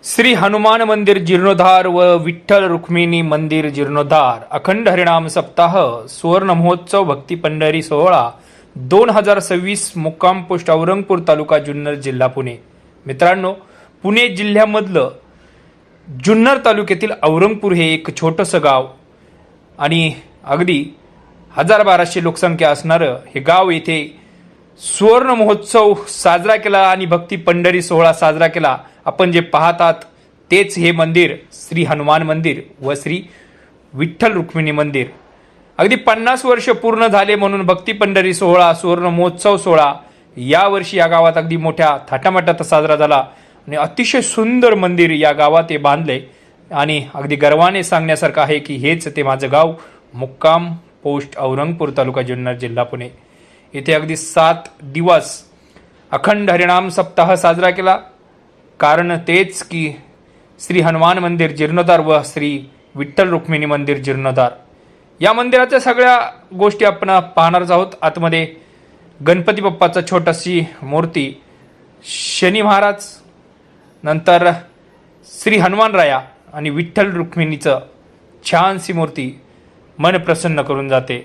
श्री हनुमान मंदिर जीर्णोद्धार व विठ्ठल रुक्मिणी मंदिर जीर्णोद्धार अखंड हरिनाम सप्ताह सुवर्ण महोत्सव भक्ती पंढरी सोहळा 2026 मुक्काम पोस्ट औरंगपूर तालुका जुन्नर जिल्हा पुणे। मित्रांनो, पुणे जिल्ह्यामधलं जुन्नर तालुक्यातील औरंगपूर हे एक छोटंसं गाव आणि अगदी 1200 लोकसंख्या असणारं हे गाव येथे सुवर्ण महोत्सव साजरा केला आणि भक्ती पंढरी सोहळा साजरा केला। आपण जे पाहतात तेच हे मंदिर श्री हनुमान मंदिर व श्री विठ्ठल रुक्मिणी मंदिर। अगदी 50 वर्ष पूर्ण झाले म्हणून भक्ती पंढरी सोहळा सुवर्ण महोत्सव सोहळा या वर्षी या गावात अगदी मोठ्या थाटामाटात साजरा झाला आणि अतिशय सुंदर मंदिर या गावात हे बांधले आणि अगदी गर्वाने सांगण्यासारखं आहे की हेच ते माझं गाव मुक्काम पोस्ट औरंगपूर तालुका जुन्नर जिल्हा पुणे। इथे अगदी 7 दिवस अखंड हरिनाम सप्ताह साजरा केला। कारण तेच की श्री हनुमान मंदिर जीर्णोद्धार व श्री विठ्ठल रुक्मिणी मंदिर जीर्णोद्धार या मंदिराच्या सगळ्या गोष्टी आपण पाहणार आहोत। आतमध्ये गणपती बाप्पाचा छोटीशी मूर्ती, शनी महाराज, नंतर श्री हनुमान राया आणि विठ्ठल रुक्मिणीचं छानशी मूर्ती मन प्रसन्न करून जाते।